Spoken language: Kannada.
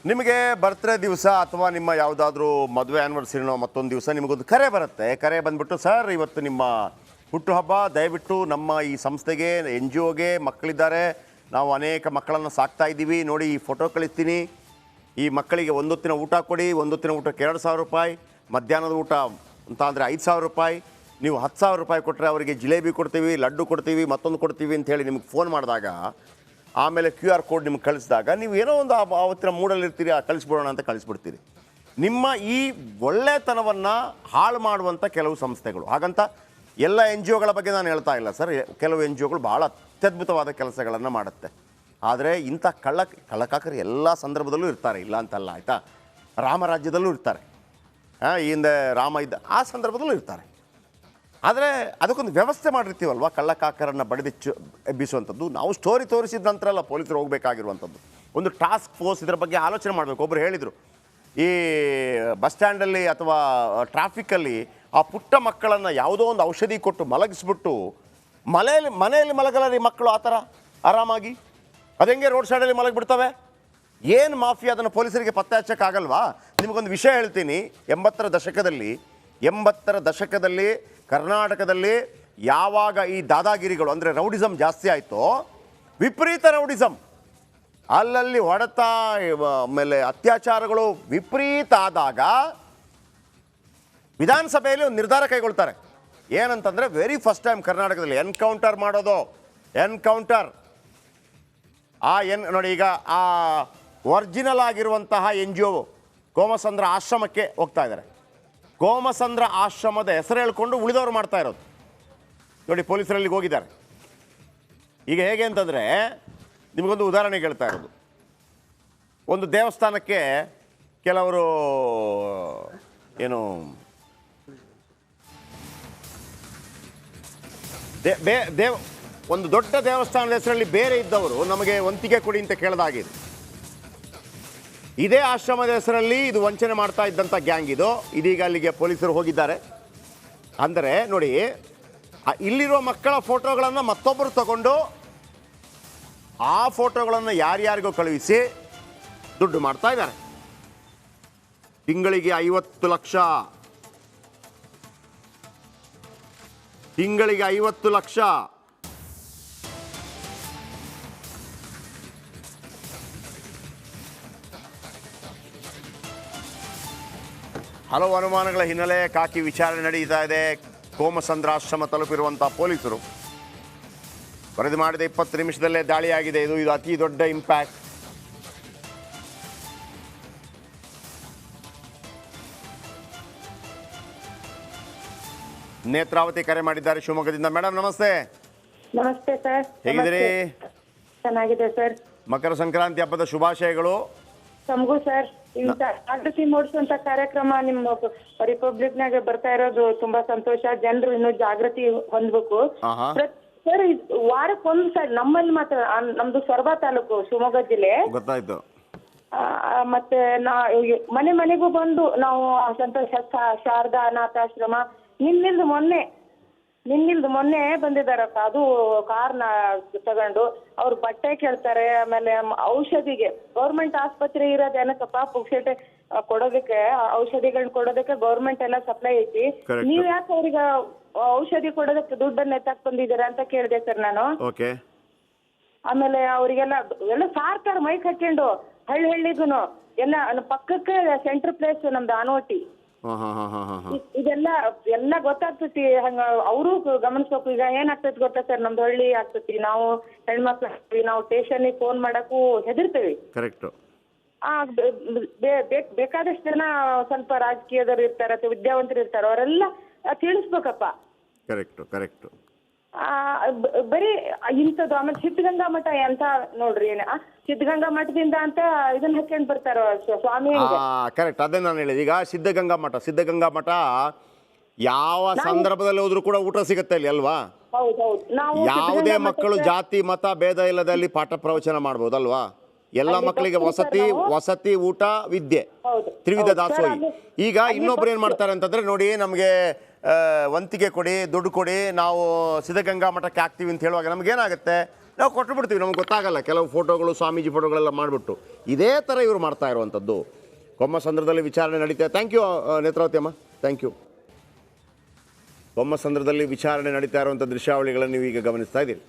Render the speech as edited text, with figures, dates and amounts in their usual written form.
ನಿಮಗೆ ಬರ್ತ್ಡೇ ದಿವಸ ಅಥವಾ ನಿಮ್ಮ ಯಾವುದಾದ್ರೂ ಮದುವೆ ಆ್ಯನಿವರ್ಸರಿನೋ ಮತ್ತೊಂದು ದಿವಸ ನಿಮಗೊಂದು ಕರೆ ಬರುತ್ತೆ. ಕರೆ ಬಂದುಬಿಟ್ಟು, ಸರ್ ಇವತ್ತು ನಿಮ್ಮ ಹುಟ್ಟುಹಬ್ಬ, ದಯವಿಟ್ಟು ನಮ್ಮ ಈ ಸಂಸ್ಥೆಗೆ ಎನ್ ಜಿ ಒಗೆ ಮಕ್ಕಳಿದ್ದಾರೆ, ನಾವು ಅನೇಕ ಮಕ್ಕಳನ್ನು ಸಾಕ್ತಾ ಇದ್ದೀವಿ, ನೋಡಿ ಈ ಫೋಟೋ ಕಳಿಸ್ತೀನಿ, ಈ ಮಕ್ಕಳಿಗೆ ಒಂದೊತ್ತಿನ ಊಟ ಕೊಡಿ, ಒಂದೊತ್ತಿನ ಊಟಕ್ಕೆ 2,000 ರೂಪಾಯಿ, ಮಧ್ಯಾಹ್ನದ ಊಟ ಅಂತ ಅಂದರೆ 5,000 ರೂಪಾಯಿ, ನೀವು 10,000 ರೂಪಾಯಿ ಕೊಟ್ಟರೆ ಅವರಿಗೆ ಜಿಲೇಬಿ ಕೊಡ್ತೀವಿ, ಲಡ್ಡು ಕೊಡ್ತೀವಿ, ಮತ್ತೊಂದು ಕೊಡ್ತೀವಿ ಅಂತ ಹೇಳಿ ನಿಮಗೆ ಫೋನ್ ಮಾಡಿದಾಗ, ಆಮೇಲೆ QR ಕೋಡ್ ನಿಮ್ಗೆ ಕಳಿಸಿದಾಗ ನೀವು ಏನೋ ಒಂದು ಆವತ್ತಿನ ಮೂಡಲ್ಲಿರ್ತೀರಿ, ಕಳಿಸ್ಬಿಡೋಣ ಅಂತ ಕಳಿಸ್ಬಿಡ್ತೀರಿ. ನಿಮ್ಮ ಈ ಒಳ್ಳೆತನವನ್ನು ಹಾಳು ಮಾಡುವಂಥ ಕೆಲವು ಸಂಸ್ಥೆಗಳು, ಹಾಗಂತ ಎಲ್ಲ ಎನ್ ಜಿ ಒಗಳ ಬಗ್ಗೆ ನಾನು ಹೇಳ್ತಾ ಇಲ್ಲ ಸರ್. ಕೆಲವು ಎನ್ ಜಿ ಒಗಳು ಭಾಳ ಅತ್ಯದ್ಭುತವಾದ ಕೆಲಸಗಳನ್ನು ಮಾಡುತ್ತೆ. ಆದರೆ ಇಂಥ ಕಳ್ಳಕಾಕರು ಎಲ್ಲ ಸಂದರ್ಭದಲ್ಲೂ ಇರ್ತಾರೆ, ಇಲ್ಲ ಅಂತಲ್ಲ, ಆಯಿತಾ. ರಾಮರಾಜ್ಯದಲ್ಲೂ ಇರ್ತಾರೆ, ಈ ಹಿಂದೆ ರಾಮ ಇದ್ದ ಆ ಸಂದರ್ಭದಲ್ಲೂ ಇರ್ತಾರೆ. ಆದರೆ ಅದಕ್ಕೊಂದು ವ್ಯವಸ್ಥೆ ಮಾಡಿರ್ತೀವಲ್ವ, ಕಳ್ಳಕಾಕರನ್ನು ಬಡಿದಿಚ್ಚು ಎಬ್ಬಿಸುವಂಥದ್ದು. ನಾವು ಸ್ಟೋರಿ ತೋರಿಸಿದ ನಂತರ ಅಲ್ಲ ಪೊಲೀಸರು ಹೋಗಬೇಕಾಗಿರುವಂಥದ್ದು. ಒಂದು ಟಾಸ್ಕ್ ಫೋರ್ಸ್ ಇದರ ಬಗ್ಗೆ ಆಲೋಚನೆ ಮಾಡಬೇಕು. ಒಬ್ಬರು ಹೇಳಿದರು, ಈ ಬಸ್ ಸ್ಟ್ಯಾಂಡಲ್ಲಿ ಅಥವಾ ಟ್ರಾಫಿಕ್ಕಲ್ಲಿ ಆ ಪುಟ್ಟ ಮಕ್ಕಳನ್ನು ಯಾವುದೋ ಒಂದು ಔಷಧಿ ಕೊಟ್ಟು ಮಲಗಿಸ್ಬಿಟ್ಟು ಮನೆಯಲ್ಲಿ ಮಲಗಲ್ಲ ರೀ ಮಕ್ಕಳು ಆ ಥರ ಆರಾಮಾಗಿ, ಅದು ಹೆಂಗೆ ರೋಡ್ ಸೈಡಲ್ಲಿ ಮಲಗಿಬಿಡ್ತವೆ? ಏನು ಮಾಫಿಯಾ, ಅದನ್ನು ಪೊಲೀಸರಿಗೆ ಪತ್ತೆ ಹಚ್ಚೋಕ್ಕಾಗಲ್ವಾ? ನಿಮಗೊಂದು ವಿಷಯ ಹೇಳ್ತೀನಿ. 80ರ ದಶಕದಲ್ಲಿ ಕರ್ನಾಟಕದಲ್ಲಿ ಯಾವಾಗ ಈ ದಾದಾಗಿರಿಗಳು ಅಂದರೆ ರೌಡಿಸಮ್ ಜಾಸ್ತಿ ಆಯಿತೋ, ವಿಪರೀತ ರೌಡಿಸಮ್, ಅಲ್ಲಲ್ಲಿ ಹೊಡೆತ, ಆಮೇಲೆ ಅತ್ಯಾಚಾರಗಳು ವಿಪರೀತ ಆದಾಗ ವಿಧಾನಸಭೆಯಲ್ಲಿ ಒಂದು ನಿರ್ಧಾರ ಕೈಗೊಳ್ತಾರೆ. ಏನಂತಂದರೆ, ವೆರಿ ಫಸ್ಟ್ ಟೈಮ್ ಕರ್ನಾಟಕದಲ್ಲಿ ಎನ್ಕೌಂಟರ್ ಮಾಡೋದು. ಎನ್ಕೌಂಟರ್ ನೋಡಿ, ಈಗ ಆ ಒರಿಜಿನಲ್ ಆಗಿರುವಂತಹ ಎನ್ ಜಿ ಒ ಕೋಮಸಂದ್ರ ಆಶ್ರಮಕ್ಕೆ ಹೋಗ್ತಾ ಇದ್ದಾರೆ. ಕೋಮಸಂದ್ರ ಆಶ್ರಮದ ಹೆಸರು ಹೇಳ್ಕೊಂಡು ಉಳಿದವರು ಮಾಡ್ತಾ ಇರೋದು ನೋಡಿ. ಪೊಲೀಸರಲ್ಲಿ ಹೋಗಿದ್ದಾರೆ. ಈಗ ಹೇಗೆ ಅಂತಂದರೆ, ನಿಮಗೊಂದು ಉದಾಹರಣೆ ಹೇಳ್ತಾ ಇರೋದು. ಒಂದು ದೇವಸ್ಥಾನಕ್ಕೆ ಕೆಲವರು ಏನು ಒಂದು ದೊಡ್ಡ ದೇವಸ್ಥಾನದ ಹೆಸರಲ್ಲಿ ಬೇರೆ ಇದ್ದವರು ನಮಗೆ ವಂತಿಗೆ ಕೊಡಿ ಅಂತ ಕೇಳಿದಾಗಿದೆ. ಇದೇ ಆಶ್ರಮದ ಹೆಸರಲ್ಲಿ ಇದು ವಂಚನೆ ಮಾಡ್ತಾ ಇದ್ದಂಥ ಗ್ಯಾಂಗ್ ಇದು. ಇದೀಗ ಅಲ್ಲಿಗೆ ಪೊಲೀಸರು ಹೋಗಿದ್ದಾರೆ. ಅಂದರೆ ನೋಡಿ, ಇಲ್ಲಿರುವ ಮಕ್ಕಳ ಫೋಟೋಗಳನ್ನು ಮತ್ತೊಬ್ಬರು ತಗೊಂಡು ಆ ಫೋಟೋಗಳನ್ನು ಯಾರ್ಯಾರಿಗೂ ಕಳುಹಿಸಿ ದುಡ್ಡು ಮಾಡ್ತಾ ಇದ್ದಾರೆ. ತಿಂಗಳಿಗೆ 50 ಲಕ್ಷ, ತಿಂಗಳಿಗೆ 50 ಲಕ್ಷ. ಹಲವು ಅನುಮಾನಗಳ ಹಿನ್ನೆಲೆ ಕಾಕಿ ವಿಚಾರಣೆ ನಡೀತಾ ಇದೆ. ಕೋಮಸಂದ್ರಾಶ್ರಮ ತಲುಪಿರುವಂಥ ಪೊಲೀಸರು ವರದಿ ಮಾಡಿದ 20 ನಿಮಿಷದಲ್ಲೇ ದಾಳಿಯಾಗಿದೆ. ಇದು ಅತಿ ದೊಡ್ಡ ಇಂಪ್ಯಾಕ್ಟ್. ನೇತ್ರಾವತಿ ಕರೆ ಮಾಡಿದ್ದಾರೆ ಶಿವಮೊಗ್ಗದಿಂದ. ಮೇಡಮ್ ನಮಸ್ತೆ. ನಮಸ್ತೆ ಸರ್. ಹೇಗಿದ್ದೀರಿ? ಚೆನ್ನಾಗಿದೆ ಸರ್. ಮಕರ ಸಂಕ್ರಾಂತಿ ಹಬ್ಬದ ಶುಭಾಶಯಗಳು ತಮಗೂ ಸರ್. ಇಂಥ ಜಾಗೃತಿ ಮೂಡಿಸುವಂತ ಕಾರ್ಯಕ್ರಮ ನಿಮ್ಮ ರಿಪಬ್ಲಿಕ್ನಾಗ ಬರ್ತಾ ಇರೋದು ತುಂಬಾ ಸಂತೋಷ. ಜನರು ಇನ್ನೂ ಜಾಗೃತಿ ಹೊಂದ್ಬೇಕು ಸರ್. ವಾರಕ್ಕೊಂದು ಸರ್ ನಮ್ಮಲ್ಲಿ ಮಾತ್ರ, ನಮ್ದು ಸೊರಬ ತಾಲೂಕು, ಶಿವಮೊಗ್ಗ ಜಿಲ್ಲೆ. ಗೊತ್ತಾಯ್ತು. ಮತ್ತೆ ಮನೆ ಮನೆಗೂ ಬಂದು ನಾವು ಸಂತೋಷ ಶಾರದಾ ಅನಾಥಾಶ್ರಮ ನಿನ್ನಿಲ್ದು ಮೊನ್ನೆ ಬಂದಿದಾರಪ್ಪ. ಅದು ಕಾರ್ನ ತಗೊಂಡು ಅವ್ರು ಬಟ್ಟೆ ಕೇಳ್ತಾರೆ, ಆಮೇಲೆ ಔಷಧಿಗೆ ಗೌರ್ಮೆಂಟ್ ಆಸ್ಪತ್ರೆ ಇರೋದು ಏನಕ್ಕಪ್ಪ ಪುಕ್ಷಟೆ ಕೊಡೋದಕ್ಕೆ, ಔಷಧಿಗಳನ್ನ ಕೊಡೋದಕ್ಕೆ ಗೌರ್ಮೆಂಟ್ ಎಲ್ಲ ಸಪ್ಲೈ ಐತಿ. ನೀವ್ ಯಾಕೆ ಅವ್ರಿಗೆ ಔಷಧಿ ಕೊಡೋದಕ್ಕೆ ದುಡ್ಡನ್ನ ಎತ್ತಾಕ್ ಬಂದಿದ್ದೀರಾ ಅಂತ ಕೇಳಿದೆ ಸರ್ ನಾನು. ಆಮೇಲೆ ಅವ್ರಿಗೆಲ್ಲ ಸಾರ್ತಾರ ಮೈಕ್ ಹಾಕೊಂಡು ಹಳ್ಳಿಗೂನು ಎಲ್ಲ ಪಕ್ಕಕ್ಕೆ ಸೆಂಟ್ರ್ ಪ್ಲೇಸ್ ನಮ್ದು ಆನೋಟಿ. ಇದೆಲ್ಲ ಗೊತ್ತಾಗ್ತತಿ. ಹಂಗ ಅವರು ಗಮನಿಸ್ಬೇಕು. ಈಗ ಏನಾಗ್ತೈತಿ ಗೊತ್ತಾ ಸರ್, ನಮ್ದು ಹಳ್ಳಿ ಆಗ್ತತಿ. ನಾವು ಹೆಣ್ಮಕ್ಳು ನಾವು ಸ್ಟೇಷನ್ಗೆ ಫೋನ್ ಮಾಡಕ್ಕೂ ಹೆದರ್ತೀವಿ. ಬೇಕಾದಷ್ಟು ಜನ ಸ್ವಲ್ಪ ರಾಜಕೀಯದವ್ರು ಇರ್ತಾರ ಅಥವಾ ವಿದ್ಯಾವಂತರು ಇರ್ತಾರ, ಅವರೆಲ್ಲ ತಿಳಿಸ್ಬೇಕಪ್ಪ. ಬರೀ ಇಂಥದ್ದು. ಆಮೇಲೆ ಸಿದ್ಧಗಂಗಾ ಮಠ ಅಂತ ನೋಡ್ರಿ, ಸಿದ್ಧಗಂಗಾ ಮಠದಿಂದ ಅಂತ ಇದನ್ನ ಹಾಕೊಂಡ್ ಬರ್ತಾರ ಸ್ವಾಮಿ. ಕರೆಕ್ಟ್, ಅದೇ ನಾನು ಹೇಳಿದೆ. ಈಗ ಸಿದ್ಧಗಂಗಾ ಮಠ ಯಾವ ಸಂದರ್ಭದಲ್ಲಿ ಹೋದ್ರೂ ಕೂಡ ಊಟ ಸಿಗುತ್ತೆ ಅಲ್ಲಿ ಅಲ್ವಾ? ಯಾವುದೇ ಮಕ್ಕಳು ಜಾತಿ ಮತ ಭೇದ ಇಲ್ಲದೆ ಅಲ್ಲಿ ಪಾಠ ಪ್ರವಚನ ಮಾಡ್ಬೋದಲ್ವಾ? ಎಲ್ಲ ಮಕ್ಕಳಿಗೆ ವಸತಿ ಊಟ ವಿದ್ಯೆ ತ್ರಿವಿಧ ದಾಸೋಹಿ. ಈಗ ಇನ್ನೊಬ್ರು ಏನ್ ಮಾಡ್ತಾರೆ ಅಂತಂದ್ರೆ, ನೋಡಿ ನಮಗೆ ವಂತಿಗೆ ಕೊಡಿ, ದುಡ್ಡು ಕೊಡಿ, ನಾವು ಸಿದ್ಧಗಂಗಾ ಮಠಕ್ಕೆ ಹಾಕ್ತೀವಿ ಅಂತ ಹೇಳುವಾಗ ನಮಗೇನಾಗುತ್ತೆ, ನಾವು ಕೊಟ್ಟು ಬಿಡ್ತೀವಿ, ನಮ್ಗೆ ಗೊತ್ತಾಗಲ್ಲ. ಕೆಲವು ಫೋಟೋಗಳು ಸ್ವಾಮೀಜಿ ಫೋಟೋಗಳೆಲ್ಲ ಮಾಡಿಬಿಟ್ಟು ಇದೇ ಥರ ಇವರು ಮಾಡ್ತಾ ಇರುವಂಥದ್ದು. ಕೊಮ್ಮಸಂದ್ರದಲ್ಲಿ ವಿಚಾರಣೆ ನಡೀತಾ. ಥ್ಯಾಂಕ್ ಯು ನೇತ್ರಾವತಿ ಅಮ್ಮ, ಥ್ಯಾಂಕ್ ಯು. ಕೊಮ್ಮಸಂದ್ರದಲ್ಲಿ ವಿಚಾರಣೆ ನಡೀತಾ ಇರುವಂಥ ದೃಶ್ಯಾವಳಿಗಳನ್ನು ನೀವು ಈಗ ಗಮನಿಸ್ತಾ ಇದ್ದೀರಿ.